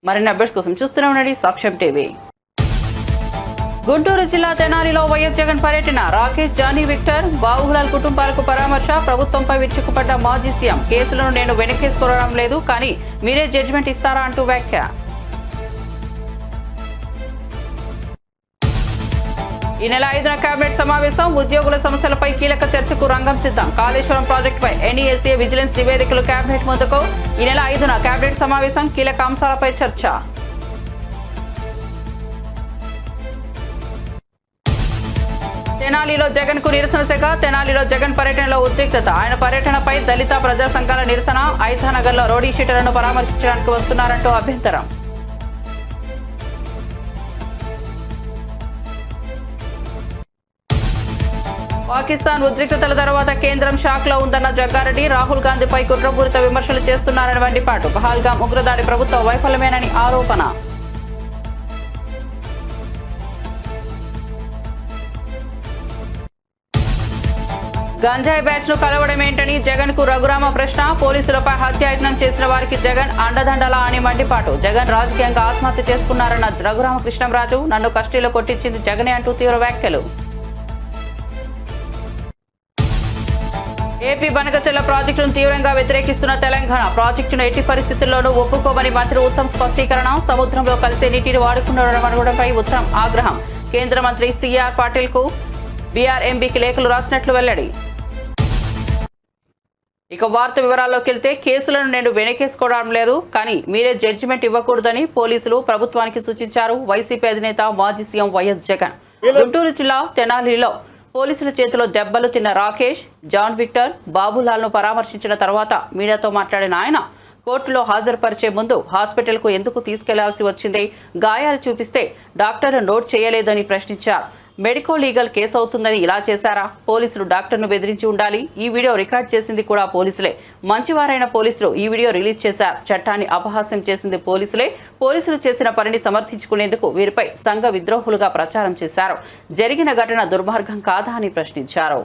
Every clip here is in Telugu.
మరిన్ని అప్డేట్స్ కోసం చూస్తూనే ఉండండి సాక్ష్యం టీవీ. గుంటూరు జిల్లా తెనాలిలో వైఎస్ జగన్ పర్యటన. రాకేష్, జానీ విక్టర్, బాబులాల్ కుటుంబాలకు పరామర్శ. ప్రభుత్వంపై విరుచుకుపడ్డ మాజీ సీఎం. కేసులను నేను వెనకేసుకోవడం లేదు, కానీ మీరే జడ్జిమెంట్ ఇస్తారా అంటూ వ్యాఖ్య. ఈ నెల 5న కేబినెట్ సమావేశం. ఉద్యోగుల సమస్యలపై కీలక చర్చకు రంగం సిద్ధం. కాళేశ్వరం ప్రాజెక్టుపై ఎన్ఈఏసీ విజిలెన్స్ నివేదికలు కేబినెట్ ముందుకు. ఈ నెల 5న కేబినెట్ సమావేశం. కీలక అంశాలపై చర్చ. తెనాలిలో జగన్ కు నిరసన శాఖ. తెనాలిలో జగన్ పర్యటనలో ఉద్రిక్తత. ఆయన పర్యటనపై దళిత ప్రజా సంఘాల నిరసన. ఐతానగర్లో రౌడీ షీటర్లను పరామర్శించడానికి వస్తున్నారంటూ అభ్యంతరం. పాకిస్తాన్ ఉద్రిక్తతల తర్వాత కేంద్రం షాక్ లో ఉందన్న జగ్గారెడ్డి. రాహుల్ గాంధీపై కుట్రపూరిత విమర్శలు చేస్తున్నారని మండిపాటు. పహల్గాం ఉగ్రదాడి ప్రభుత్వ వైఫల్యమేనని ఆరోపణ. గంజాయి బ్యాచ్ ను కలవడమేంటని జగన్ కు రఘురామ ప్రశ్న. పోలీసులపై హత్యాయత్నం చేసిన వారికి జగన్ అండదండలా అని మండిపాటు. జగన్ రాజకీయంగా ఆత్మహత్య చేసుకున్నారన్న రఘురామకృష్ణంరాజు. నన్ను కస్టడీలో కొట్టించింది జగనే అంటూ తీవ్ర వ్యాఖ్యలు. ఏపీ బనకచెర్ల ప్రాజెక్టును తీవ్రంగా వ్యతిరేకిస్తున్న తెలంగాణ. ప్రాజెక్టును ఎట్టి పరిస్థితుల్లోనూ ఒప్పుకోమని మంత్రి ఉత్తమ్ స్పష్టీకరణ. సముద్రంలో కలిసే నీటిని వాడుకున్నారనడంపై ఉత్తమ్ ఆగ్రహం. కేంద్ర మంత్రి సిఆర్ పాటిల్ కు బీఆర్ఎంబీకి లేఖలు రాసినట్లు వెల్లడి. ఇక వార్త వివరాల్లోకి వెళ్తే, కేసులను నేను వెనకేసుకోవడం లేదు, కానీ మీరే జడ్జిమెంట్ ఇవ్వకూడదని పోలీసులు ప్రభుత్వానికి సూచించారు వైసీపీ అధినేత మాజీ సీఎం వైఎస్ జగన్. గుంటూరు జిల్లా తెనాలిలో పోలీసుల చేతిలో దెబ్బలు తిన్న రాకేష్, జాన్ విక్టర్, బాబులాల్ ను పరామర్శించిన తర్వాత మీడియాతో మాట్లాడిన ఆయన, కోర్టులో హాజరుపరిచే ముందు హాస్పిటల్ కు ఎందుకు తీసుకెళ్లాల్సి వచ్చింది? గాయాలు చూపిస్తే డాక్టర్ నోట్ చేయలేదని ప్రశ్నించారు. మెడికో లీగల్ కేసు అవుతుందని ఇలా చేశారా? పోలీసులు డాక్టర్ను బెదిరించి ఉండాలి. ఈ వీడియో రికార్డ్ చేసింది కూడా పోలీసులే. మంచివారైన పోలీసులు ఈ వీడియో రిలీజ్ చేశారు. చట్టాన్ని అపహాస్యం చేసింది పోలీసులే. పోలీసులు చేసిన పనిని సమర్థించుకునేందుకు వీరిపై సంఘ విద్రోహులుగా ప్రచారం చేశారు. జరిగిన ఘటన దుర్మార్గం కాదా అని ప్రశ్నించారు.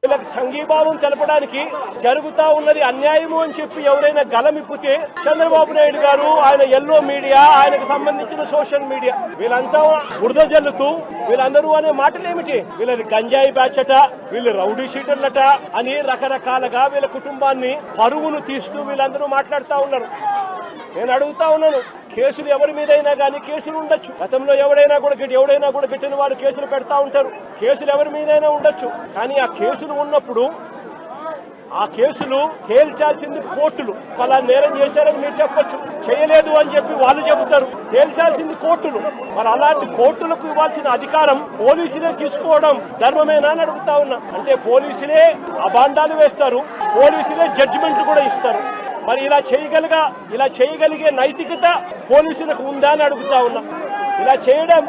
వీళ్ళకి సంఘీభావం తెలపడానికి జరుగుతా ఉన్నది అన్యాయము అని చెప్పి ఎవరైనా గలమిప్పితే చంద్రబాబు నాయుడు గారు, ఆయన ఎల్లో మీడియా, ఆయనకు సంబంధించిన సోషల్ మీడియా, వీళ్ళంతా బురద జల్లుతూ వీళ్ళందరూ అనే మాటలు ఏమిటి? వీళ్ళది గంజాయి బ్యాచ్ అట, వీళ్ళు రౌడీ షీటర్లట అని రకరకాలుగా వీళ్ళ కుటుంబాన్ని పరువును తీస్తూ వీళ్ళందరూ మాట్లాడుతూ ఉన్నారు. నేను అడుగుతా ఉన్నాను, కేసులు ఎవరి మీదైనా కానీ కేసులు ఉండొచ్చు. గతంలో ఎవడైనా కూడా గిట్టిన వారు కేసులు పెడతా ఉంటారు. కేసులు ఎవరి మీదైనా ఉండొచ్చు. కానీ ఆ కేసులు ఉన్నప్పుడు ఆ కేసులు తేల్చాల్సింది కోర్టులు. అలా నేరం చేశారని మీరు చెప్పొచ్చు, చేయలేదు అని చెప్పి వాళ్ళు చెబుతారు. తేల్చాల్సింది కోర్టులు. మరి అలాంటి కోర్టులకు ఇవ్వాల్సిన అధికారం పోలీసులే తీసుకోవడం ధర్మమేనా అని అడుగుతా ఉన్నా. అంటే పోలీసులే అబాండాలు వేస్తారు, పోలీసులే జడ్జిమెంట్లు కూడా ఇస్తారు. మరి ఇలా చేయగలిగే నైతికత పోలీసులకు ఉందా అని అడుగుతా ఉన్నా. ఇలా చేయడం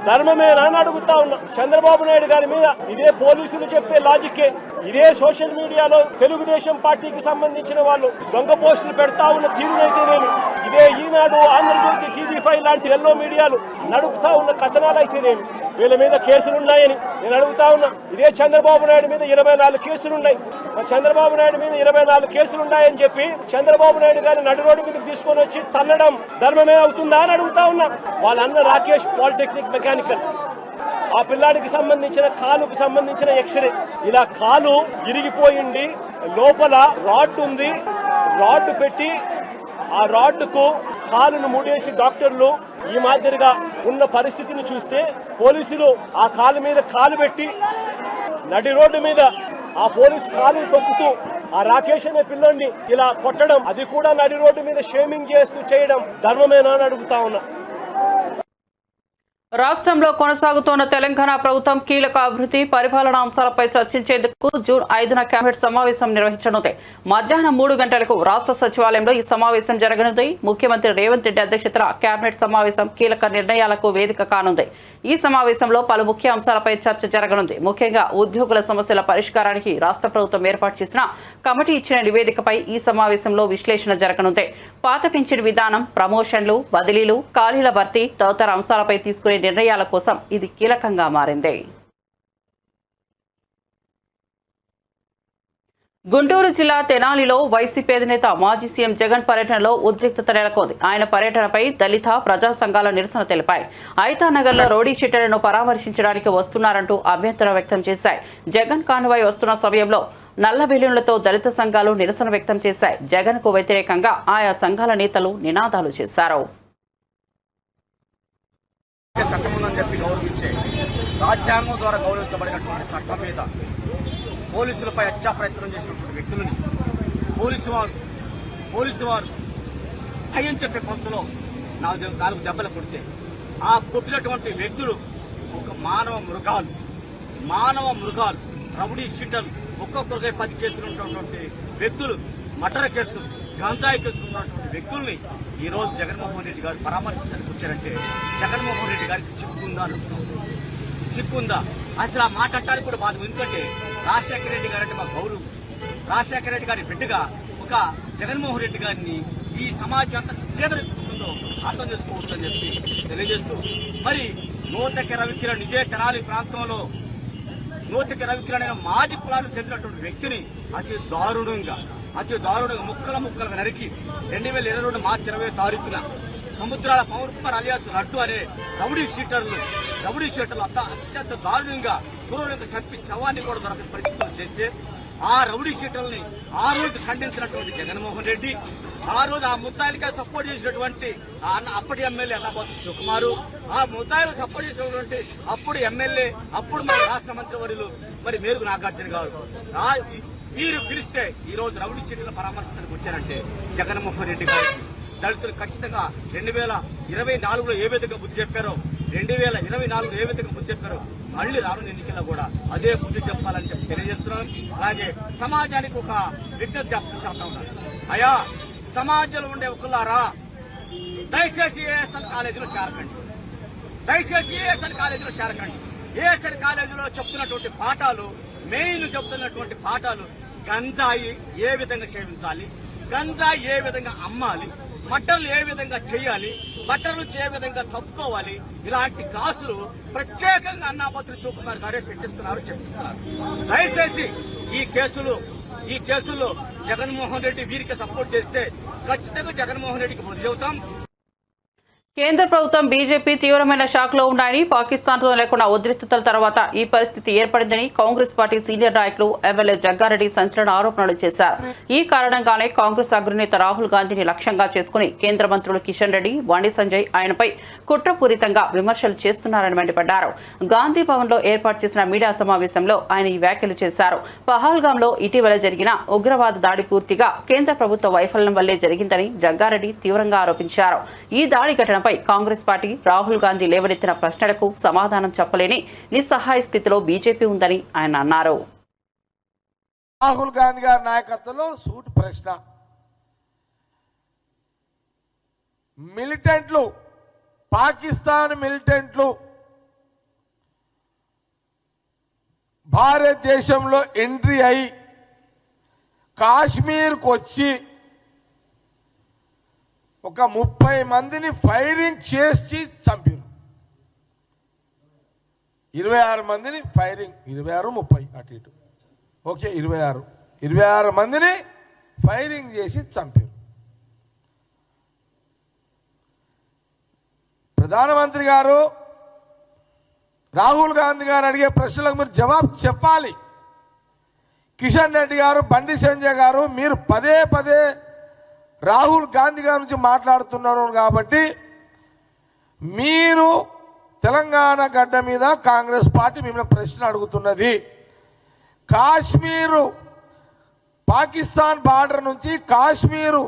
ధర్మమేనా అని అడుగుతా ఉన్నా. చంద్రబాబు నాయుడు గారి మీద ఇదే పోలీసులు చెప్పే లాజిక్కే, ఇదే సోషల్ మీడియాలో తెలుగుదేశం పార్టీకి సంబంధించిన వాళ్ళు దొంగ పోస్టులు పెడతా ఉన్న తీరునైతేనేమి, ఇదే ఈనాడు, ఆంధ్రజ్యోతి, టీవీ5 లాంటి ఎల్లో మీడియాలు నడుపుతా ఉన్న కథనాలు అయితేనేమి, వీళ్ళ మీద కేసులున్నాయని నేను అడుగుతా ఉన్నా. ఇదే చంద్రబాబు నాయుడు మీద 24 కేసులున్నాయి. మరి చంద్రబాబు నాయుడు మీద 24 కేసులున్నాయని చెప్పి చంద్రబాబు నాయుడు గారిని నడి రోడ్డు మీదకి తీసుకొని వచ్చి తన్నడం ధర్మమే అవుతుందా అని అడుగుతా ఉన్నా. వాళ్ళన్న రాకేష్ పాలిటెక్నిక్ మెకానికల్, ఆ పిల్లాడికి సంబంధించిన కాలుకు సంబంధించిన ఎక్స్రే. ఇలా కాలు ఇరిగిపోయింది, లోపల రాడ్ ఉంది, రాడ్ పెట్టి ఆ రాడ్కు కాలును ముడేసి డాక్టర్లు ఈ మాదిరిగా ఉన్న పరిస్థితిని చూస్తే, పోలీసులు ఆ కాలు మీద కాలు పెట్టి నడి రోడ్డు మీద ఆ పోలీసు కాలు తొక్కుతూ ఆ రాకేష్ అనే పిల్లోడిని ఇలా కొట్టడం, అది కూడా నడి రోడ్డు మీద షేమింగ్ చేస్తూ చేయడం ధర్మమేనా అని అడుగుతా ఉన్నా. రాష్ట్రంలో కొనసాగుతున్న తెలంగాణ ప్రభుత్వం కీలక అభివృద్ధి పరిపాలనా అంశాలపై చర్చించేందుకు జూన్ 5న కేబినెట్ సమావేశం నిర్వహించనుంది. మధ్యాహ్నం 3 గంటలకు రాష్ట్ర సచివాలయంలో ఈ సమావేశం జరగనుంది. ముఖ్యమంత్రి రేవంత్ రెడ్డి అధ్యక్షతన కేబినెట్ సమావేశం కీలక నిర్ణయాలకు వేదిక కానుంది. ఈ సమావేశంలో పలు ముఖ్య అంశాలపై చర్చ జరగనుంది. ముఖ్యంగా ఉద్యోగుల సమస్యల పరిష్కారానికి రాష్ట్ర ప్రభుత్వం ఏర్పాటు చేసిన కమిటీ ఇచ్చిన నివేదికపై ఈ సమావేశంలో విశ్లేషణ జరగనుంది. పాత పింఛన్ విధానం, ప్రమోషన్లు, బదిలీలు, ఖాళీల భర్తీ తదితర అంశాలపై తీసుకునే నిర్ణయాల కోసం ఇది కీలకంగా మారింది. గుంటూరు జిల్లా తెనాలిలో వైసీపీ అధినేత మాజీ సీఎం జగన్ పర్యటనలో ఉద్రిక్తత నెలకొంది. ఆయన పర్యటనపై దళిత ప్రజా సంఘాల నిరసన తెలిపాయి. ఐతానగర్లో రౌడీ షీటర్లను పరామర్శించడానికి వస్తున్నారంటూ అభ్యంతరం వ్యక్తం చేశాయి. జగన్ కాన్వాయ్ వస్తున్న సమయంలో నల్ల బెలూన్లతో దళిత సంఘాలు నిరసన వ్యక్తం చేశాయి. జగన్ కు వ్యతిరేకంగా ఆయా సంఘాల నేతలు నినాదాలు చేశారు. రాజ్యాంగం ద్వారా గౌరవించబడినటువంటి చట్టం మీద పోలీసులపై హత్యా ప్రయత్నం చేసినటువంటి వ్యక్తులని పోలీసు వారు భయం చెప్పే పంతులో 4 దెబ్బలు కొడితే ఆ కొట్టినటువంటి వ్యక్తులు ఒక మానవ మృగాలు రౌడీ షీటర్లు ఒక్కొక్కరికై 10 కేసులు ఉన్నటువంటి వ్యక్తులు మర్డర్ కేసులు గంజాయి కేసులు ఉన్నటువంటి వ్యక్తుల్ని ఈ రోజు జగన్మోహన్ రెడ్డి గారు పరామర్శించడానికి వచ్చారంటే జగన్మోహన్ రెడ్డి గారికి సిగ్గుందా అసలు ఆ మాట్లాడటానికి కూడా బాధ. ఎందుకంటే రాజశేఖర రెడ్డి గారు అంటే మా గౌరవం. రాజశేఖర రెడ్డి గారి బిడ్డగా ఒక జగన్మోహన్ రెడ్డి గారిని ఈ సమాజం అంతా చేదరించుకుంటుందో అర్థం చేసుకోవచ్చు అని చెప్పి తెలియజేస్తూ, మరి నూతక రవికిరణ్ ఇదే తెనాలి ప్రాంతంలో నూతక రవికిరణ్ అయిన మాది కులానికి చెందినటువంటి వ్యక్తిని అతి దారుణంగా ముక్కలుగా నరికి 2022 మార్చి 20వ తారీఖున సముద్రాల పవన్ కుమార్ అలియాస్ లడ్డు అనే రౌడీ షీటర్లు అత్యంత దారుణంగా గురువులకు చంపి చవాన్ని కూడా దొరకని పరిస్థితులు చేస్తే ఆ రౌడీ షీటర్లని ఆ రోజు ఖండించినటువంటి జగన్మోహన్ రెడ్డి, ఆ రోజు ఆ ముద్దాయిలకి సపోర్ట్ చేసినటువంటి అప్పటి ఎమ్మెల్యే అన్నబోతు సుకుమారు, ఆ ముద్దాయిలు సపోర్ట్ చేసినటువంటి అప్పుడు ఎమ్మెల్యే అప్పుడు మన రాష్ట్ర మంత్రి వర్యులు మరి మేరుగు నాగార్జున గారు మీరు పిలిస్తే ఈ రోజు రౌడీ షీటర్లను పరామర్శించడానికి వచ్చారంటే జగన్మోహన్ రెడ్డి గారు దళితులు ఖచ్చితంగా 2024లో ఏ విధంగా బుద్ధి చెప్పారో 2024లో ఏ విధంగా బుద్ధి చెప్పారో మళ్లీ రానున్న ఎన్నికల్లో కూడా అదే బుద్ధి చెప్పాలని చెప్పి తెలియజేస్తున్నాను. అలాగే సమాజానికి ఒక విజ్ఞప్తి చేస్తా ఉన్నారు. అయ్యా, సమాజంలో ఉండే ఒకలారా దయచేసి ఏఎస్ఎన్ కాలేజీలో చేరకండి. ఏఎస్ఎన్ కాలేజీలో చెప్తున్నటువంటి పాఠాలు గంజాయి ఏ విధంగా సేవించాలి, గంజాయి ఏ విధంగా అమ్మాలి, మట్టలు ఏ విధంగా చేయాలి, బట్టల నుంచి ఏ విధంగా తప్పుకోవాలి, ఇలాంటి క్లాసులు ప్రత్యేకంగా అన్నాపత్రి సుకుమార్ గారే చెప్తున్నారు. దయచేసి ఈ కేసులో జగన్మోహన్ రెడ్డి వీరికి సపోర్ట్ చేస్తే ఖచ్చితంగా జగన్మోహన్ రెడ్డికి బుద్ధి చెబుతాం. కేంద్ర ప్రభుత్వం బీజేపీ తీవ్రమైన షాక్ లో ఉన్నాయని, పాకిస్తాన్తో లేకుండా ఉద్రిక్తతల తర్వాత ఈ పరిస్థితి ఏర్పడిందని కాంగ్రెస్ పార్టీ సీనియర్ నాయకులు ఎమ్మెల్యే జగ్గారెడ్డి సంచలన ఆరోపణలు చేశారు. ఈ కారణంగానే కాంగ్రెస్ అగ్రనేత రాహుల్ గాంధీని లక్ష్యంగా చేసుకుని కేంద్ర మంత్రులు కిషన్ రెడ్డి, బండి సంజయ్ ఆయనపై కుట్రపూరితంగా విమర్శలు చేస్తున్నారని మండిపడ్డారు. గాంధీ భవన్ లో ఏర్పాటు చేసిన మీడియా సమావేశంలో ఆయన ఈ వ్యాఖ్యలు చేశారు. పహల్గాంలో ఇటీవల జరిగిన ఉగ్రవాద దాడి పూర్తిగా కేంద్ర ప్రభుత్వ వైఫల్యం వల్లే జరిగిందని జగ్గారెడ్డి తీవ్రంగా ఆరోపించారు. ఈ దాడి ఘటన కాంగ్రెస్ పార్టీ రాహుల్ గాంధీ లేవనెత్తిన ప్రశ్నలకు సమాధానం చెప్పలేని నిస్సహాయ స్థితిలో బీజేపీ ఉందని ఆయన అన్నారు. రాహుల్ గాంధీ గారి నాయకత్వంలో సూట్ ప్రశ్న, మిలిటెంట్లు పాకిస్తాన్ మిలిటెంట్లు భారతదేశంలో ఎంట్రీ అయి కాశ్మీర్కు వచ్చి ఒక 30 మందిని ఫైరింగ్ చేసి చంపారు. 26 మందిని ఫైరింగ్, 26 30 అటు ఇటు ఓకే 26 మందిని ఫైరింగ్ చేసి చంపారు. ప్రధానమంత్రి గారు రాహుల్ గాంధీ గారు అడిగే ప్రశ్నలకు మీరు జవాబు చెప్పాలి. కిషన్ రెడ్డి గారు, బండి సంజయ్ గారు మీరు పదే రాహుల్ గాంధీ గారి నుంచి మాట్లాడుతున్నారు కాబట్టి మీరు తెలంగాణ గడ్డ మీద కాంగ్రెస్ పార్టీ మిమ్మల్ని ప్రశ్న అడుగుతున్నది. కాశ్మీరు పాకిస్తాన్ బార్డర్ నుంచి కాశ్మీరు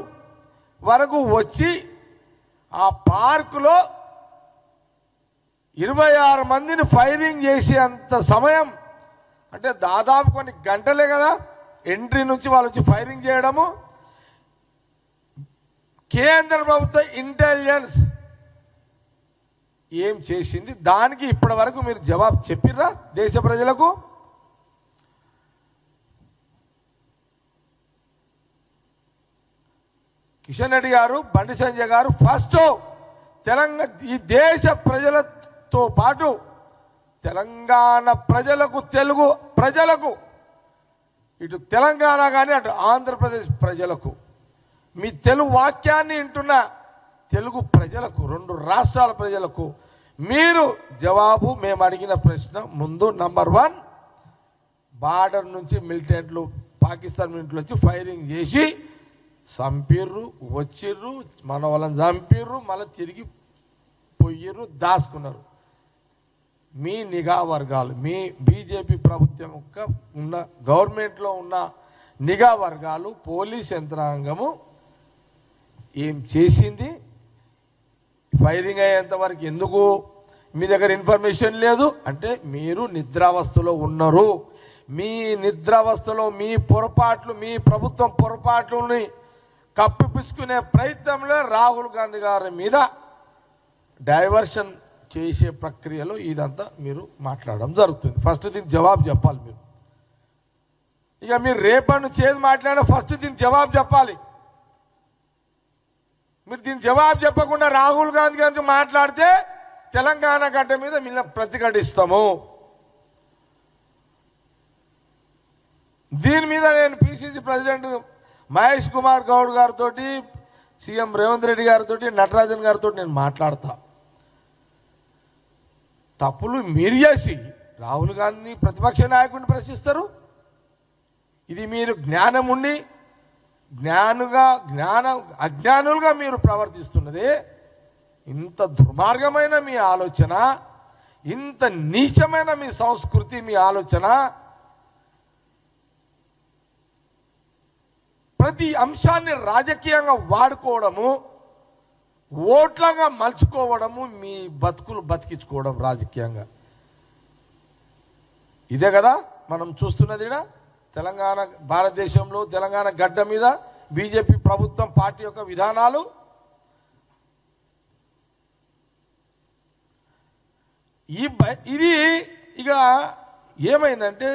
వరకు వచ్చి ఆ పార్కులో 26 మందిని ఫైరింగ్ చేసేంత సమయం అంటే దాదాపు కొన్ని గంటలే కదా ఎంట్రీ నుంచి వాళ్ళు వచ్చి ఫైరింగ్ చేయడము. కేంద్ర ప్రభుత్వ ఇంటెలిజెన్స్ ఏం చేసింది? దానికి ఇప్పటి వరకు మీరు జవాబు చెప్పిర్రా దేశ ప్రజలకు? కిషన్ రెడ్డి గారు, బండి సంజయ్ గారు ఫస్ట్ తెలంగాణ ఈ దేశ ప్రజలతో పాటు తెలంగాణ ప్రజలకు, తెలుగు ప్రజలకు ఇటు తెలంగాణ కానీ అటు ఆంధ్రప్రదేశ్ ప్రజలకు, మీ తెలుగు వాక్యాన్ని వింటున్న తెలుగు ప్రజలకు, 2 రాష్ట్రాల ప్రజలకు మీరు జవాబు. మేము అడిగిన ప్రశ్న ముందు నంబర్ 1, బార్డర్ నుంచి మిలిటెంట్లు పాకిస్తాన్ మిలిటెంట్లు వచ్చి ఫైరింగ్ చేసి చంపిర్రు, వచ్చిర్రు, మన వాళ్ళని చంపిర్రు, మళ్ళీ తిరిగి పొయ్యిర్రు, దాచుకున్నారు. మీ నిఘా వర్గాలు, మీ బీజేపీ ప్రభుత్వం యొక్క ఉన్న గవర్నమెంట్లో ఉన్న నిఘా వర్గాలు, పోలీస్ యంత్రాంగము ఏం చేసింది? ఫైరింగ్ అయ్యేంత వరకు ఎందుకు మీ దగ్గర ఇన్ఫర్మేషన్ లేదు అంటే మీరు నిద్రావస్థలో ఉన్నారు. మీ నిద్రావస్థలో మీ పొరపాట్లు, మీ ప్రభుత్వం పొరపాట్లని కప్పిపుచ్చుకునే ప్రయత్నంలో రాహుల్ గాంధీ గారి మీద డైవర్షన్ చేసే ప్రక్రియలో ఇదంతా మీరు మాట్లాడడం జరుగుతుంది. ఫస్ట్ దీనికి జవాబు చెప్పాలి మీరు. ఇక మీరు రేపటి నుంచి ఏది మాట్లాడినా ఫస్ట్ దీనికి జవాబు చెప్పాలి. మీరు దీనికి జవాబు చెప్పకుండా రాహుల్ గాంధీ గారి మాట్లాడితే తెలంగాణ గడ్డ మీద మిమ్మల్ని ప్రతిఘటిస్తాము. దీని మీద నేను పిసిసి ప్రెసిడెంట్ మహేష్ కుమార్ గౌడ్ గారితో, సీఎం రేవంత్ రెడ్డి గారితో, నటరాజన్ గారితో నేను మాట్లాడతా. తప్పులు మీరు చేసి రాహుల్ గాంధీ ప్రతిపక్ష నాయకుడిని ప్రశ్నిస్తారు. ఇది మీరు జ్ఞానం ఉండి అజ్ఞానులుగా మీరు ప్రవర్తిస్తున్నదే. ఇంత దుర్మార్గమైన మీ ఆలోచన, ఇంత నీచమైన మీ సంస్కృతి, మీ ఆలోచన, ప్రతి అంశాన్ని రాజకీయంగా వాడుకోవడము, ఓట్లగా మలుచుకోవడము, మీ బతుకులు బతికించుకోవడం రాజకీయంగా. ఇదే కదా మనం చూస్తున్నది. తెలంగాణ, భారతదేశంలో తెలంగాణ గడ్డ మీద బీజేపీ ప్రభుత్వం పార్టీ యొక్క విధానాలు. ఇది ఇక ఏమైందంటే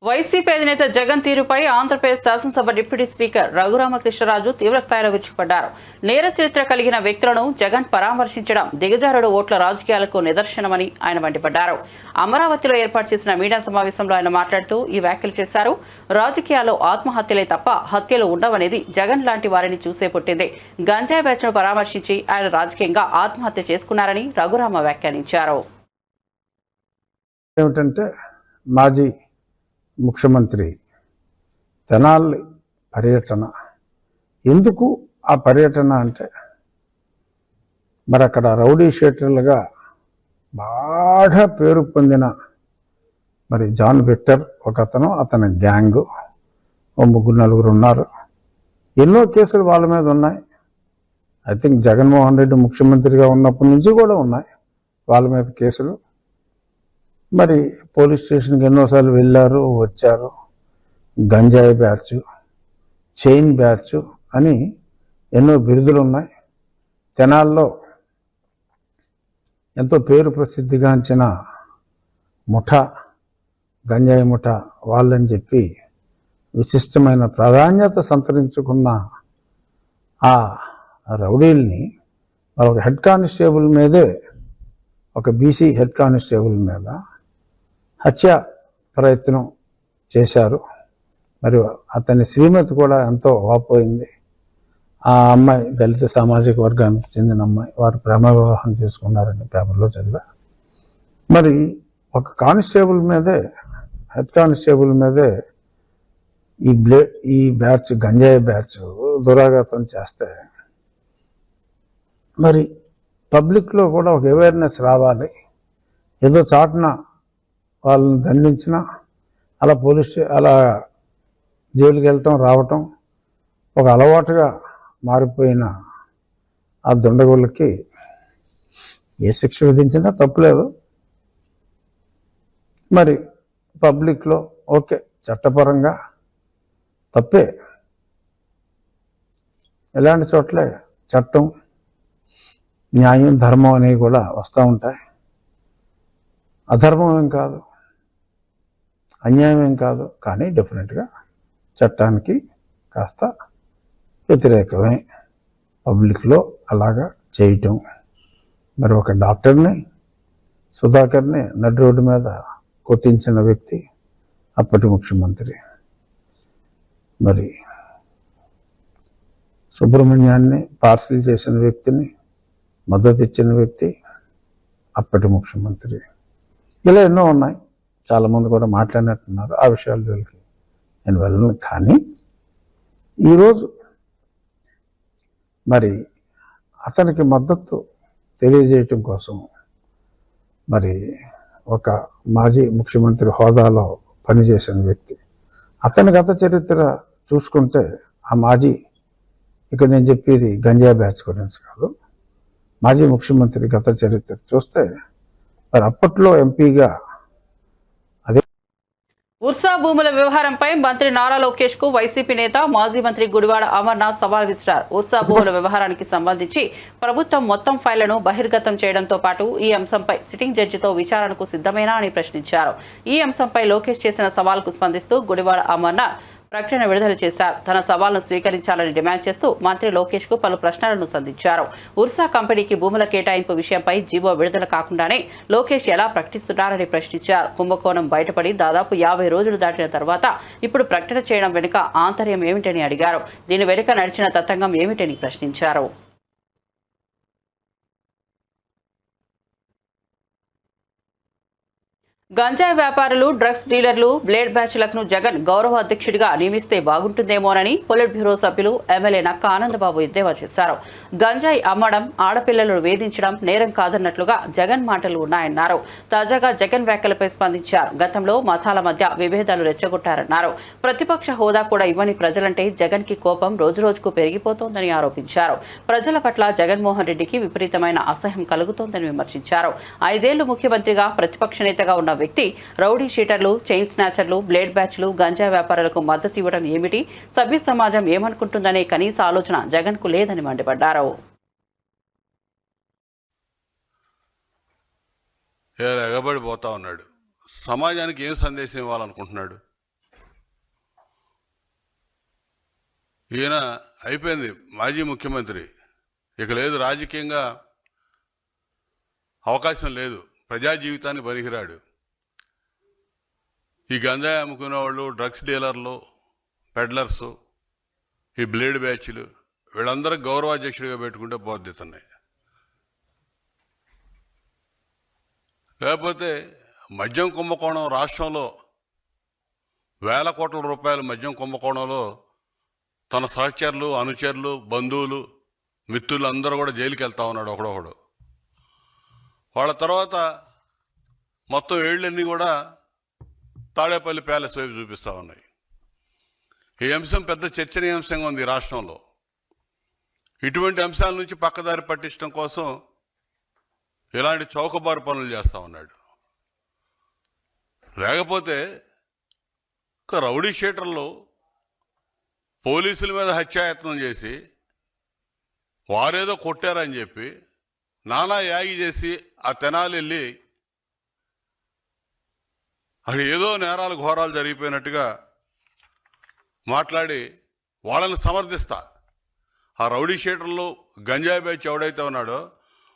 వైసీపీ అధినేత జగన్ తీరుపై ఆంధ్రప్రదేశ్ శాసనసభ డిప్యూటీ స్పీకర్ రఘురామకృష్ణరాజు తీవ్రస్థాయిలో విరుచుకుపడ్డారు. నేర చరిత్ర కలిగిన వ్యక్తులను జగన్ పరామర్శించడం దిగజారుడు ఓట్ల రాజకీయాలకు నిదర్శనమని ఆయన మండిపడ్డారు. అమరావతిలో ఏర్పాటు చేసిన మీడియా సమావేశంలో ఆయన మాట్లాడుతూ ఈ వ్యాఖ్యలు చేశారు. రాజకీయాల్లో ఆత్మహత్యలే తప్ప హత్యలు ఉండవనేది జగన్ లాంటి వారిని చూసే పుట్టింది. గంజాయి బ్యాచ్ను పరామర్శించి ఆయన రాజకీయంగా ఆత్మహత్య చేసుకున్నారని రఘురామ వ్యాఖ్యానించారు. ఏమిటంటే మాజీ ముఖ్యమంత్రి తెనాలి పర్యటన. ఎందుకు ఆ పర్యటన అంటే, మరి అక్కడ రౌడీ షీటర్లుగా బాగా పేరు పొందిన మరి జాన్ విక్టర్ ఒకతను, అతని గ్యాంగు, 3-4 ఉన్నారు. ఎన్నో కేసులు వాళ్ళ మీద ఉన్నాయి. ఐ థింక్ జగన్మోహన్ రెడ్డి ముఖ్యమంత్రిగా ఉన్నప్పటి నుంచి కూడా ఉన్నాయి వాళ్ళ మీద కేసులు. మరి పోలీస్ స్టేషన్కి ఎన్నోసార్లు వెళ్ళారు, వచ్చారు. గంజాయి బ్యాచ్, చైన్ బ్యాచ్ అని ఎన్నో బిరుదులు ఉన్నాయి. తెనాల్లో ఎంతో పేరు ప్రసిద్ధిగాంచిన ముఠా, గంజాయి ముఠా వాళ్ళని చెప్పి విశిష్టమైన ప్రాధాన్యత సంతరించుకున్న ఆ రౌడీల్ని ఒక హెడ్ కానిస్టేబుల్ మీదే, ఒక బీసీ హెడ్ కానిస్టేబుల్ మీద హత్య ప్రయత్నం చేశారు. మరి అతని శ్రీమతి కూడా ఎంతో వాపోయింది. ఆ అమ్మాయి దళిత సామాజిక వర్గానికి చెందిన అమ్మాయి. వారు ప్రేమ వివాహం చేసుకున్నారని పేపర్లో చదివా. మరి ఒక కానిస్టేబుల్ మీదే, హెడ్ కానిస్టేబుల్ మీదే ఈ బ్యాచ్, గంజాయి బ్యాచ్ దురాఘాతం చేస్తే మరి పబ్లిక్లో కూడా ఒక అవేర్నెస్ రావాలి. ఏదో చాటున వాళ్ళని దండించిన, అలా జైలుకి వెళ్ళటం రావటం ఒక అలవాటుగా మారిపోయిన ఆ దుండగులకి ఏ శిక్ష విధించినా తప్పులేదు. మరి పబ్లిక్లో ఓకే, చట్టపరంగా తప్పే. ఇలాంటి చోట్లే చట్టం, న్యాయం, ధర్మం అనేవి కూడా వస్తూ ఉంటాయి. అధర్మం ఏం కాదు, అన్యాయం ఏం కాదు, కానీ డెఫినెట్గా చట్టానికి కాస్త వ్యతిరేకమే పబ్లిక్లో అలాగా చేయటం. మరి ఒక డాక్టర్ని, సుధాకర్ని నడి రోడ్డు మీద కొట్టించిన వ్యక్తి, అప్పటి ముఖ్యమంత్రి మరి సుబ్రహ్మణ్యాన్ని పార్సిల్ చేసిన వ్యక్తిని, మద్దతు ఇచ్చిన వ్యక్తి అప్పటి ముఖ్యమంత్రి. ఇలా ఎన్నో ఉన్నాయి, చాలామంది కూడా మాట్లాడినట్టున్నారు. ఆ విషయాల జోలికి నేను వెళ్ళను. కానీ ఈరోజు మరి అతనికి మద్దతు తెలియజేయటం కోసం మరి ఒక మాజీ ముఖ్యమంత్రి హోదాలో పనిచేసిన వ్యక్తి, అతని గత చరిత్ర చూసుకుంటే ఆ మాజీ, ఇక్కడ నేను చెప్పేది గంజాయి బ్యాచ్ గురించి కాదు, మాజీ ముఖ్యమంత్రి గత చరిత్ర చూస్తే మరి అప్పట్లో ఎంపీగా ఉర్సా భూముల వ్యవహారంపై మంత్రి నారా లోకేష్ కు వైసీపీ నేత మాజీ మంత్రి గుడివాడ అమర్నాథ్ సవాల్ విసిరారు. ఉర్సా భూముల వ్యవహారానికి సంబంధించి ప్రభుత్వం మొత్తం ఫైళ్లను బహిర్గతం చేయడంతో పాటు ఈ అంశంపై సిట్టింగ్ జడ్జితో విచారణకు సిద్ధమేనా అని ప్రశ్నించారు. ఈ అంశంపై లోకేష్ చేసిన సవాల్కు స్పందిస్తూ గుడివాడ అమర్నాథ్ ప్రకటన విడుదల చేశారు. తన సవాల్ను స్వీకరించాలని డిమాండ్ చేస్తూ మంత్రి లోకేష్ కు పలు ప్రశ్నలను సంధించారు. ఉర్సా కంపెనీకి భూముల కేటాయింపు విషయంపై జీవో విడుదల కాకుండానే లోకేష్ ఎలా ప్రకటిస్తున్నారని ప్రశ్నించారు. కుంభకోణం బయటపడి దాదాపు 50 రోజులు దాటిన తర్వాత ఇప్పుడు ప్రకటన చేయడం వెనుక ఆంతర్యం ఏమిటని అడిగారు. దీని వెనుక నడిచిన తతంగం ఏమిటని ప్రశ్నించారు. గంజాయి వ్యాపారులు, డ్రగ్స్ డీలర్లు, బ్లేడ్ బ్యాచ్లకు జగన్ గౌరవ అధ్యక్షుడిగా నియమిస్తే బాగుంటుందేమోనని పొలిట్ బ్యూరో సభ్యులు ఎమ్మెల్యే నక్క ఆనందబాబు ఎద్దేవా చేశారు. గంజాయి అమ్మడం, ఆడపిల్లలను వేధించడం నేరం కాదన్నట్లుగా జగన్ మాటలు ఉన్నాయన్నారు. తాజాగా జగన్ వ్యాఖ్యలపై స్పందించారు. గతంలో మతాల మధ్య విభేదాలు రెచ్చగొట్టారన్నారు. ప్రతిపక్ష హోదా కూడా ఇవ్వని ప్రజలంటే జగన్ కి కోపం రోజురోజుకు పెరిగిపోతోందని ఆరోపించారు. ప్రజల పట్ల జగన్మోహన్ రెడ్డికి విపరీతమైన అసహ్యం కలుగుతోందని విమర్శించారు. 5 ఏళ్లు ముఖ్యమంత్రిగా ప్రతిపక్ష నేతగా ఉన్న వ్యక్తి రౌడీ షీటర్లు, చైన్ స్నాచర్లు, బ్లేడ్ బ్యాచ్లు, గంజాయి వ్యాపారులకు మద్దతు ఇవ్వడం ఏమిటి? సభ్య సమాజం ఏమనుకుంటుందనే కనీస ఆలోచన జగన్ కు లేదని మండిపడ్డారు. ఎగబడిపోతా ఉన్నాడు. సమాజానికి ఏం సందేశం ఇవ్వాలనుకుంటున్నాడు? ఈయన అయిపోయింది, మాజీ ముఖ్యమంత్రి, ఇక లేదు, రాజకీయంగా అవకాశం లేదు, ప్రజా జీవితాన్ని పనికిరాడు. ఈ గంజాయి అమ్ముకునే వాళ్ళు, డ్రగ్స్ డీలర్లు, పెడ్లర్సు, ఈ బ్లేడ్ బ్యాచ్లు, వీళ్ళందరూ గౌరవాధ్యక్షుడిగా పెట్టుకుంటే బోధిస్తున్నాయి. లేకపోతే మద్యం కుంభకోణం రాష్ట్రంలో వేల కోట్ల రూపాయల మద్యం కుంభకోణంలో తన సహచరులు, అనుచరులు, బంధువులు, మిత్రులు అందరూ కూడా జైలుకి వెళ్తా ఉన్నాడు ఒకడొకడు. వాళ్ళ తర్వాత మొత్తం ఏళ్ళన్నీ కూడా తాడేపల్లి ప్యాలెస్ వైపు చూపిస్తూ ఉన్నాయి. ఈ అంశం పెద్ద చర్చనీయాంశంగా ఉంది రాష్ట్రంలో. ఇటువంటి అంశాల నుంచి పక్కదారి పట్టించడం కోసం ఇలాంటి చౌకబారు పనులు చేస్తూ ఉన్నాడు. లేకపోతే రౌడీ షీటర్లు పోలీసుల మీద హత్యాయత్నం చేసి వారేదో కొట్టారని చెప్పి నానా యాగి చేసి ఆ తెనాలి వెళ్ళి అక్కడ ఏదో నేరాలు ఘోరాలు జరిగిపోయినట్టుగా మాట్లాడి వాళ్ళని సమర్థిస్తా. ఆ రౌడీ షీటర్లు, గంజాయి బ్యాచ్ ఎవడైతే ఉన్నాడో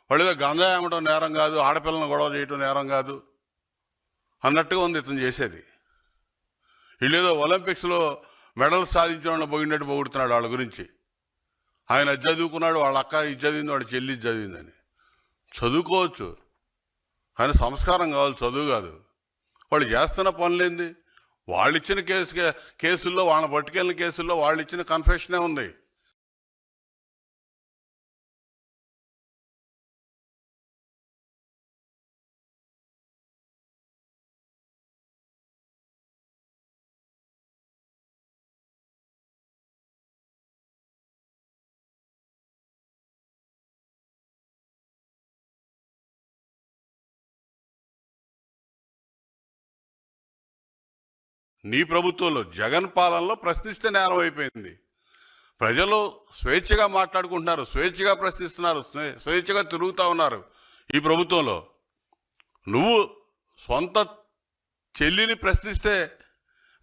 వాళ్ళు ఏదో గంజాయి అమ్మడం నేరం కాదు, ఆడపిల్లను గొడవ చేయటం నేరం కాదు అన్నట్టుగా ఉంది ఇతను చేసేది. వీళ్ళేదో ఒలింపిక్స్లో మెడల్ సాధించిన వాళ్ళని పోయినట్టు పొగుడుతున్నాడు వాళ్ళ గురించి. ఆయన అది చదువుకున్నాడు, వాళ్ళ అక్క ఇది చదివింది, వాళ్ళ చెల్లి ఇది చదివిందని. చదువుకోవచ్చు, కానీ సంస్కారం కావాలి, చదువు కాదు. వాళ్ళు చేస్తున్న పనులేంది? వాళ్ళు ఇచ్చిన కేసుల్లో, వాళ్ళని పట్టుకెళ్ళిన కేసుల్లో వాళ్ళు ఇచ్చిన కన్ఫెషనే ఉంది. నీ ప్రభుత్వంలో, జగన్ పాలనలో ప్రశ్నిస్తే నేరం అయిపోయింది. ప్రజలు స్వేచ్ఛగా మాట్లాడుకుంటున్నారు, స్వేచ్ఛగా ప్రశ్నిస్తున్నారు, స్వేచ్ఛగా తిరుగుతూ ఉన్నారు. ఈ ప్రభుత్వంలో నువ్వు సొంత చెల్లిని ప్రశ్నిస్తే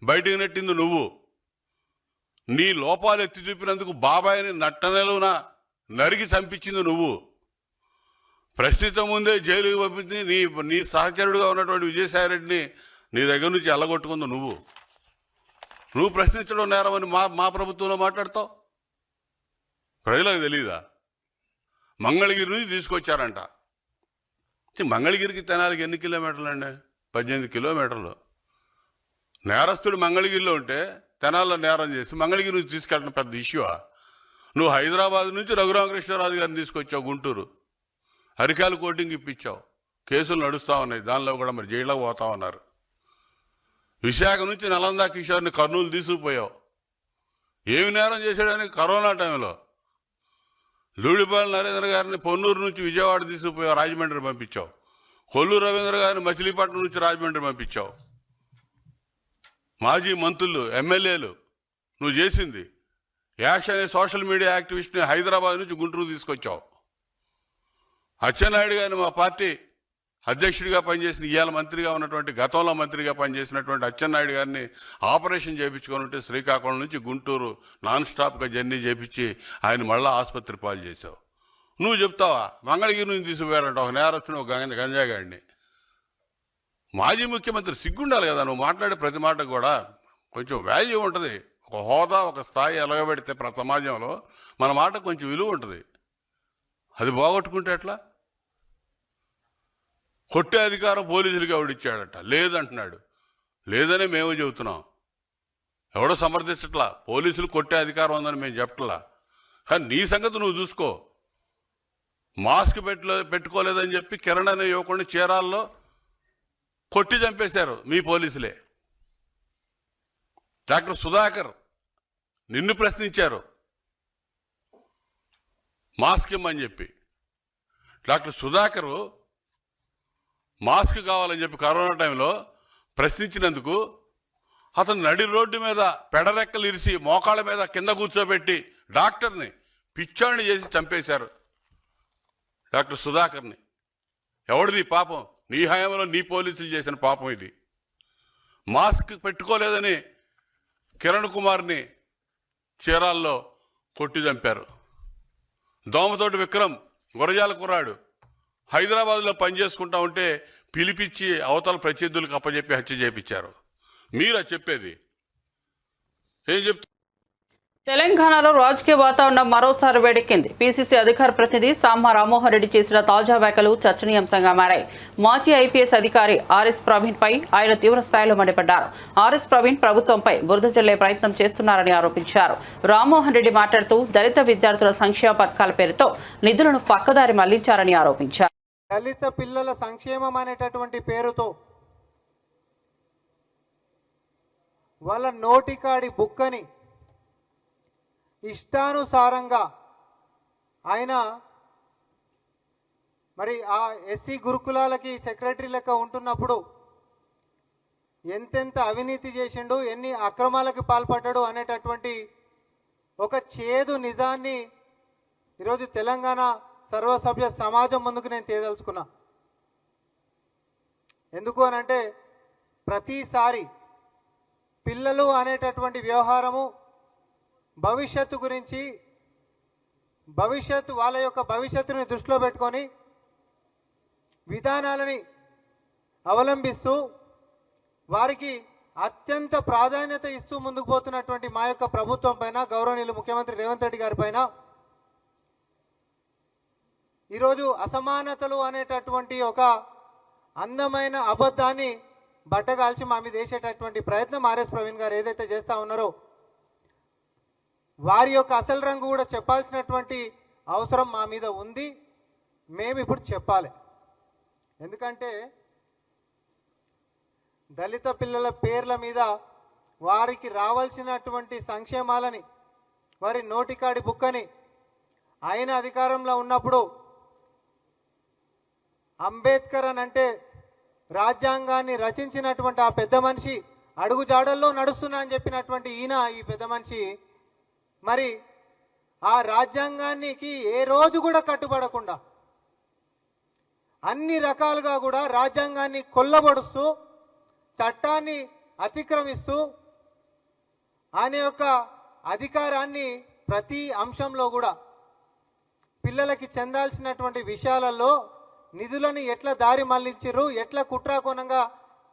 బయటికి నెట్టింది నువ్వు. నీ లోపాలు ఎత్తి చూపినందుకు బాబాయిని నట్టనెలువున నరికి చంపించింది నువ్వు. ప్రశ్నించక ముందే జైలుకి పంపించి నీ సహచరుడుగా ఉన్నటువంటి విజయసాయిరెడ్డిని నీ దగ్గర నుంచి ఎల్లగొట్టుకుంది నువ్వు ప్రశ్నించడం నేరమని మా ప్రభుత్వంలో మాట్లాడతావు. ప్రజలకు తెలీదా? మంగళగిరి నుంచి తీసుకొచ్చారంట. మంగళగిరికి తెనాలికి ఎన్ని కిలోమీటర్లు అండి? 18 కిలోమీటర్లు. నేరస్తుడు మంగళగిరిలో ఉంటే తెనాల్లో నేరం చేసి మంగళగిరి నుంచి తీసుకెళ్ళడం పెద్ద ఇష్యూవా? నువ్వు హైదరాబాద్ నుంచి రఘురామకృష్ణరాజు గారిని తీసుకొచ్చావు గుంటూరు, అరికాలు కోటింగ్ ఇప్పించావు, కేసులు నడుస్తూ ఉన్నాయి, దానిలో కూడా మరి జైల్లోకి పోతా ఉన్నారు. విశాఖ నుంచి నలందా కిషోర్ని కర్నూలు తీసుకుపోయావు. ఏమి నేరం చేశాడని? కరోనా టైంలో లూడిపాల నరేంద్ర గారిని పొన్నూరు నుంచి విజయవాడ తీసుకుపోయావు, రాజమండ్రి పంపించావు. కొల్లూరు రవీంద్ర గారిని మచిలీపట్నం నుంచి రాజమండ్రి పంపించావు. మాజీ మంత్రులు, ఎమ్మెల్యేలు నువ్వు చేసింది. యాష్ అనే సోషల్ మీడియా యాక్టివిస్ట్ని హైదరాబాద్ నుంచి గుంటూరు తీసుకొచ్చావు. అచ్చెన్నాయుడు గారిని మా పార్టీ అధ్యక్షుడిగా పనిచేసిన, ఇవాళ మంత్రిగా ఉన్నటువంటి, గతంలో మంత్రిగా పనిచేసినటువంటి అచ్చెన్నాయుడు గారిని ఆపరేషన్ చేయించుకొని ఉంటే శ్రీకాకుళం నుంచి గుంటూరు నాన్ స్టాప్గా జర్నీ చేయించి ఆయన మళ్ళీ ఆసుపత్రి పాలు చేశావు. నువ్వు చెప్తావా మంగళగిరి నుంచి తీసుకుపోయారంట ఒక నేరస్తుని, ఒక గంజాగాడిని? మాజీ ముఖ్యమంత్రి సిగ్గుండాలి కదా, నువ్వు మాట్లాడే ప్రతి మాటకు కూడా కొంచెం వాల్యూ ఉంటుంది. ఒక హోదా, ఒక స్థాయి ఎలగబెడితే సమాజంలో మన మాట కొంచెం విలువ ఉంటుంది. అది పోగొట్టుకుంటే ఎట్లా? కొట్టే అధికారం పోలీసులకి ఎవడిచ్చాడట? లేదంటున్నాడు. లేదనే మేము చెబుతున్నాం, ఎవడో సమర్థించట్లా. పోలీసులు కొట్టే అధికారం ఉందని మేము చెప్పట్లా. కానీ నీ సంగతి నువ్వు చూసుకో. మాస్క్ పెట్టుకోలేదని చెప్పి కిరణ్ అనే యువకుడిని చీరాల్లో కొట్టి చంపేశారు మీ పోలీసులే. డాక్టర్ సుధాకర్ నిన్ను ప్రశ్నించారు మాస్క్ ఇమ్మని చెప్పి. డాక్టర్ సుధాకరు మాస్క్ కావాలని చెప్పి కరోనా టైంలో ప్రశ్నించినందుకు అతను నడి రోడ్డు మీద పెడరెక్కలు ఇరిసి మోకాళ్ళ మీద కింద కూర్చోబెట్టి డాక్టర్ని పిచ్చాడిని చేసి చంపేశారు. డాక్టర్ సుధాకర్ని. ఎవడిది పాపం? నీ హయాంలో నీ పోలీసులు చేసిన పాపం ఇది. మాస్క్ పెట్టుకోలేదని కిరణ్ కుమార్ని చీరాల్లో కొట్టి చంపారు. దోమతోటి విక్రమ్ గురజాల కుర్రాడు హైదరాబాద్లో పనిచేసుకుంటా ఉంటే పిలిపించి అవతల ప్రత్యర్థులకు అప్పచెప్పి హత్య చేయించారు. మీరా చెప్పేది? ఏం చెప్తా? తెలంగాణలో రాజకీయ వాతావరణం మరోసారి వేడెక్కింది. పీసీసీ అధికార ప్రతినిధి సామా రామ్మోహన్ రెడ్డి చేసిన తాజా వ్యాఖ్యలు చర్చనీయాంశంగా మారాయి. మాజీ ఐపీఎస్ అధికారి ఆర్ఎస్ ప్రవీణ్ పై ఆయన తీవ్ర స్థాయిలో మండిపడ్డారు. ఆర్ఎస్ ప్రవీణ్ ప్రభుత్వంపై బురద జల్లే ప్రయత్నం చేస్తున్నారని ఆరోపించారు. రామ్మోహన్ రెడ్డి మాట్లాడుతూ దళిత విద్యార్థుల సంక్షేమ పథకాల పేరుతో నిధులను పక్కదారి మళ్లించారని ఆరోపించారు. దళిత పిల్లల సంక్షేమం అనేటటువంటి పేరుతో వాళ్ళ నోటికాడి బుక్కని ఇష్టానుసారంగా ఆయన మరి ఆ ఎస్సీ గురుకులాలకి సెక్రటరీ లెక్క ఉంటున్నప్పుడు ఎంతెంత అవినీతి చేసిండు, ఎన్ని అక్రమాలకు పాల్పడ్డాడు అనేటటువంటి ఒక చేదు నిజాన్ని ఈరోజు తెలంగాణ సర్వసభ్య సమాజం ముందుకు నేను తేదలుచుకున్నా. ఎందుకు అనంటే ప్రతిసారి పిల్లలు అనేటటువంటి వ్యవహారము భవిష్యత్తు గురించి, వాళ్ళ యొక్క భవిష్యత్తుని దృష్టిలో పెట్టుకొని విధానాలని అవలంబిస్తూ వారికి అత్యంత ప్రాధాన్యత ఇస్తూ ముందుకు పోతున్నటువంటి మా యొక్క ప్రభుత్వం పైన, గౌరవనీయులు ముఖ్యమంత్రి రేవంత్ రెడ్డి గారి పైన ఈరోజు అసమానతలు అనేటటువంటి ఒక అందమైన అబద్ధాన్ని బట్టగాల్చి మా మీద వేసేటటువంటి ప్రయత్నం ఆర్ఎస్ ప్రవీణ్ గారు ఏదైతే చేస్తూ ఉన్నారో వారి యొక్క అసలు రంగు కూడా చెప్పాల్సినటువంటి అవసరం మా మీద ఉంది. మేము ఇప్పుడు చెప్పాలి. ఎందుకంటే దళిత పిల్లల పేర్ల మీద వారికి రావాల్సినటువంటి సంక్షేమాలని, వారి నోటికాడి బుక్కని ఆయన అధికారంలో ఉన్నప్పుడు అంబేద్కర్ అని అంటే రాజ్యాంగాన్ని రచించినటువంటి ఆ పెద్ద మనిషి అడుగుజాడల్లో నడుస్తున్నా అని చెప్పినటువంటి ఈ పెద్ద మనిషి మరి ఆ రాజ్యాంగానికి ఏ రోజు కూడా కట్టుబడకుండా అన్ని రకాలుగా కూడా రాజ్యాంగాన్ని కొల్లబడుస్తూ చట్టాన్ని అతిక్రమిస్తూ ఆయన యొక్క అధికారాన్ని ప్రతి అంశంలో కూడా పిల్లలకి చెందాల్సినటువంటి విషయాలలో నిధులను ఎట్లా దారి మళ్లించారు, ఎట్లా కుట్రాకోణంగా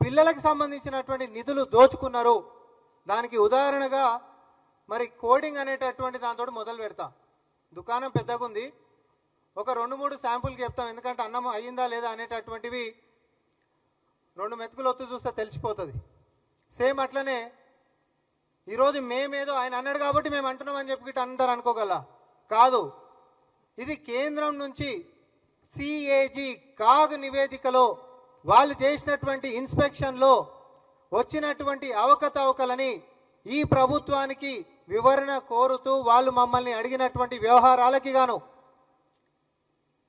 పిల్లలకు సంబంధించినటువంటి నిధులు దోచుకున్నారు. దానికి ఉదాహరణగా మరి కోడింగ్ అనేటటువంటి దాంతో మొదలు పెడతాం. దుకాణం పెద్దగా ఉంది, ఒక 2-3 శాంపుల్కి చెప్తాం, ఎందుకంటే అన్నం అయ్యిందా లేదా అనేటటువంటివి 2 మెతుకులు ఒత్తు చూస్తే తెలిసిపోతుంది. సేమ్ అట్లనే ఈరోజు మేమేదో ఆయన అన్నాడు కాబట్టి మేము అంటున్నామని చెప్పి అందరు అనుకోగల కాదు. ఇది కేంద్రం నుంచి సిఏజీ కాగ్ నివేదికలో వాళ్ళు చేసినటువంటి ఇన్స్పెక్షన్లో వచ్చినటువంటి అవకతవకలని ఈ ప్రభుత్వానికి వివరణ కోరుతూ వాళ్ళు మమ్మల్ని అడిగినటువంటి వ్యవహారాలకి గాను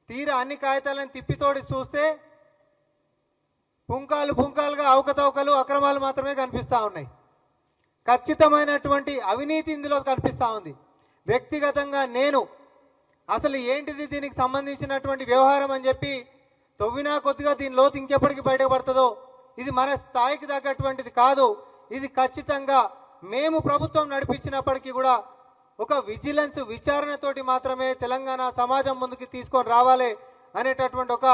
తీరా అన్ని కాగితాలను తిప్పితోడి చూస్తే పుంకాలుగా అవకతవకలు అక్రమాలు మాత్రమే కనిపిస్తూ ఉన్నాయి. ఖచ్చితమైనటువంటి అవినీతి ఇందులో కనిపిస్తూ ఉంది. వ్యక్తిగతంగా నేను అసలు ఏంటిది దీనికి సంబంధించినటువంటి వ్యవహారం అని చెప్పి తవ్వినా కొద్దిగా దీని లోతు ఇంకెప్పటికీ బయటపడుతుందో, ఇది మన స్థాయికి తగ్గటువంటిది కాదు. ఇది ఖచ్చితంగా మేము ప్రభుత్వం నడిపించినప్పటికీ కూడా ఒక విజిలెన్స్ విచారణతోటి మాత్రమే తెలంగాణ సమాజం ముందుకు తీసుకొని రావాలి అనేటటువంటి ఒక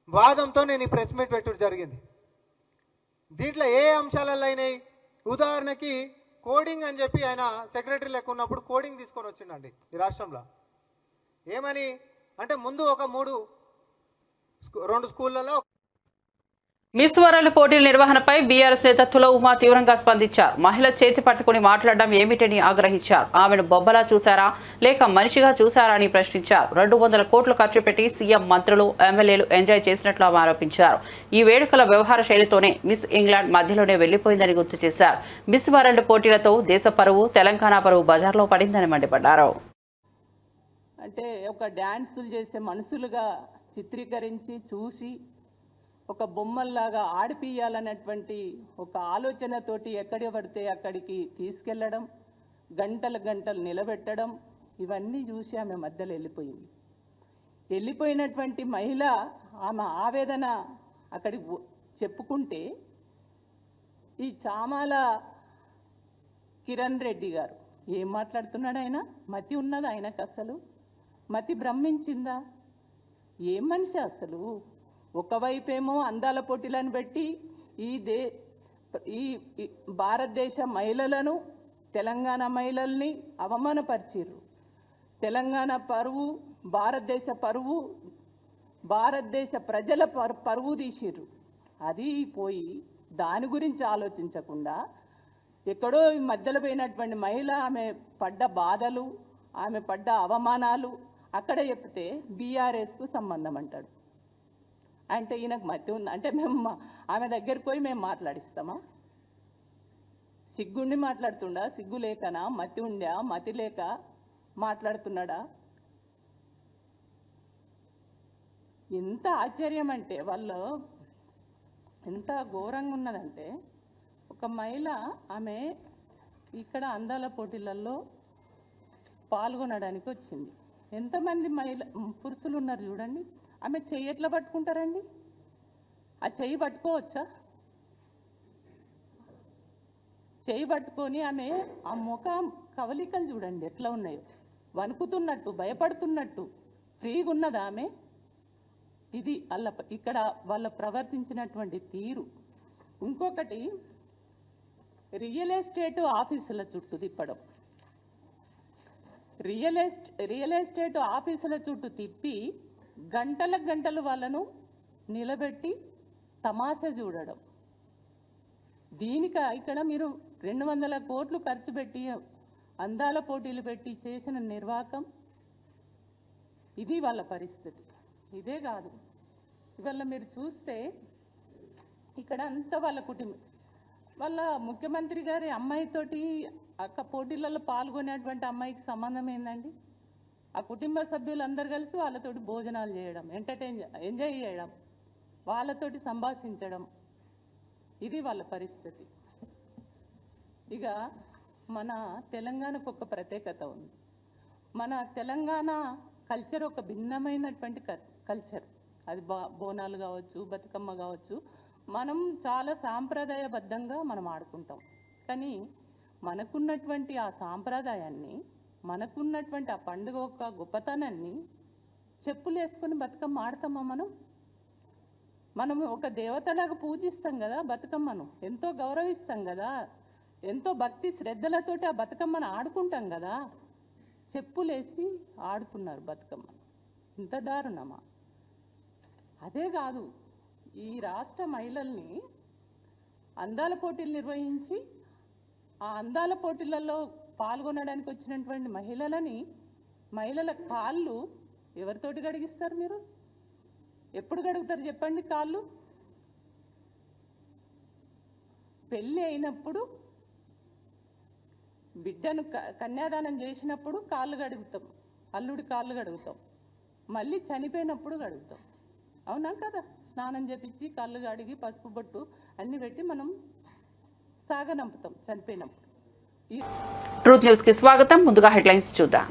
వాదంతో నేను ఈ ప్రెస్ మీట్ పెట్టడం జరిగింది. దీంట్లో ఏ అంశాలలో అయినాయి, ఉదాహరణకి కోడింగ్ అని చెప్పి ఆయన సెక్రటరీ లెక్క ఉన్నప్పుడు కోడింగ్ తీసుకొని వచ్చిండండి ఈ రాష్ట్రంలో. ఏమని అంటే ముందు ఒక 2 స్కూళ్ళలో మిస్ వరల్డ్ పోటీల నిర్వహణపై బీఆర్ఎస్ నేత తుల ఉమా తీవ్రంగా స్పందించారు. మహిళ చేతి పట్టుకుని మాట్లాడడం ఏమిటని ఆగ్రహించారు. ఆమెను బొబ్బలా చూశారా లేక మనిషిగా చూశారా అని ప్రశ్నించారు. 200 కోట్లు ఖర్చు పెట్టి సీఎం, మంత్రులు, ఎమ్మెల్యేలు ఎంజాయ్ చేసినట్లు ఆమె ఆరోపించారు. ఈ వేడుకల వ్యవహార శైలితోనే మిస్ ఇంగ్లాండ్ మధ్యలోనే వెళ్లిపోయిందని గుర్తు చేశారు. మిస్ వరల్డ్ పోటీలతో దేశ పరువు, తెలంగాణ పరువు బజార్లో పడిందని మండిపడ్డారు. అంటే ఒక డ్యాన్సులు చేసే మనుషులుగా చిత్రీకరించి చూసి ఒక బొమ్మల్లాగా ఆడిపియాలన్నటువంటి ఒక ఆలోచనతోటి ఎక్కడికి పడితే అక్కడికి తీసుకెళ్లడం, గంటలు నిలబెట్టడం, ఇవన్నీ చూసి ఆమె మధ్యలో వెళ్ళిపోయినటువంటి మహిళ ఆమె ఆవేదన అక్కడికి చెప్పుకుంటే ఈ చామాల కిరణ్ రెడ్డి గారు ఏం మాట్లాడుతున్నాడు? ఆయన మతి ఉన్నదా? ఆయనకు అసలు మతి భ్రమించిందా? ఏం మనిషి అసలు? ఒకవైపేమో అందాల పోటీలను పెట్టి ఈ భారతదేశ మహిళలను, తెలంగాణ మహిళల్ని అవమానపరిచిర్రు. తెలంగాణ పరువు, భారతదేశ పరువు, భారతదేశ ప్రజల పరువు తీసిర్రు. అది పోయి దాని గురించి ఆలోచించకుండా ఎక్కడో ఈ మధ్యలో పోయినటువంటి మహిళ ఆమె పడ్డ బాధలు, ఆమె పడ్డ అవమానాలు అక్కడ చెప్తే బీఆర్ఎస్కు సంబంధం అంటాడు. అంటే ఈయనకు మతి ఉంది అంటే మేము ఆమె దగ్గరికి పోయి మేము మాట్లాడిస్తామా? సిగ్గుండి మాట్లాడుతుండా? సిగ్గు లేకనా? మతి ఉండా? మతి లేక మాట్లాడుతున్నాడా? ఎంత ఆశ్చర్యం అంటే వాళ్ళు ఎంత ఘోరంగా ఉన్నదంటే, ఒక మహిళ ఆమె ఇక్కడ అందాల పోటీలలో పాల్గొనడానికి వచ్చింది. ఎంతమంది పురుషులు ఉన్నారు చూడండి. ఆమె చెయ్యి ఎట్లా పట్టుకుంటారండి? ఆ చెయ్యి పట్టుకోవచ్చా? చెయ్యి పట్టుకొని ఆమె ఆ ముఖం కవలికలు చూడండి ఎట్లా ఉన్నాయో, వణుకుతున్నట్టు, భయపడుతున్నట్టు, ఫ్రీగా ఉన్నదా ఆమె? ఇది ఇక్కడ వాళ్ళ ప్రవర్తించినటువంటి తీరు. ఇంకొకటి, రియల్ ఎస్టేట్ ఆఫీసుల చుట్టూ తిప్పడం. రియల్ ఎస్టేట్ ఆఫీసుల చుట్టూ తిప్పి గంటలు వాళ్ళను నిలబెట్టి తమాషా చూడడం. ఇక్కడ మీరు 200 కోట్లు ఖర్చు పెట్టి అందాల పోటీలు పెట్టి చేసిన నిర్వాకం, ఇది వాళ్ళ పరిస్థితి. ఇదే కాదు, ఇవాళ మీరు చూస్తే ఇక్కడ అంతా వాళ్ళ కుటుంబం, వాళ్ళ ముఖ్యమంత్రి గారి అమ్మాయితోటి పోటీలలో పాల్గొనేటువంటి అమ్మాయికి సంబంధం ఏందండి? ఆ కుటుంబ సభ్యులందరూ కలిసి వాళ్ళతోటి భోజనాలు చేయడం, ఎంజాయ్ చేయడం, వాళ్ళతోటి సంభాషించడం, ఇది వాళ్ళ పరిస్థితి. ఇక మన తెలంగాణకు ఒక ప్రత్యేకత ఉంది. మన తెలంగాణ కల్చర్ ఒక భిన్నమైనటువంటి కల్చర్. అది బోనాలు కావచ్చు, బతుకమ్మ కావచ్చు, మనం చాలా సాంప్రదాయబద్ధంగా మనం ఆడుకుంటాం. కానీ మనకున్నటువంటి ఆ సాంప్రదాయాన్ని, మనకున్నటువంటి ఆ పండుగ యొక్క గొప్పతనాన్ని చెప్పులు వేసుకొని బతుకమ్మ ఆడతామా మనం? మనం ఒక దేవతలాగా పూజిస్తాం కదా బతుకమ్మను, ఎంతో గౌరవిస్తాం కదా, ఎంతో భక్తి శ్రద్ధలతోటి ఆ బతుకమ్మను ఆడుకుంటాం కదా. చెప్పులేసి ఆడుతున్నారు బతుకమ్మను. ఇంత దారుణమా? అదే కాదు, ఈ రాష్ట్ర మహిళల్ని అందాల పోటీలు నిర్వహించి ఆ అందాల పోటీలలో పాల్గొనడానికి వచ్చినటువంటి మహిళల కాళ్ళు ఎవరితోటి గడిగిస్తారు మీరు? ఎప్పుడు గడుగుతారు చెప్పండి కాళ్ళు? పెళ్ళి అయినప్పుడు, బిడ్డను కన్యాదానం చేసినప్పుడు కాళ్ళు గడుగుతాం, అల్లుడి కాళ్ళు గడుగుతాం, మళ్ళీ చనిపోయినప్పుడు గడుగుతాం. అవునా కదా? స్నానం చేపించి కాళ్ళు కడిగి పసుపు బొట్టు అన్ని పెట్టి మనం సాగనంపుతాం చనిపోయినప్పుడు. ట్రూత్ న్యూస్ కి స్వాగతం. ముందుగా హెడ్లైన్స్ చూద్దాం.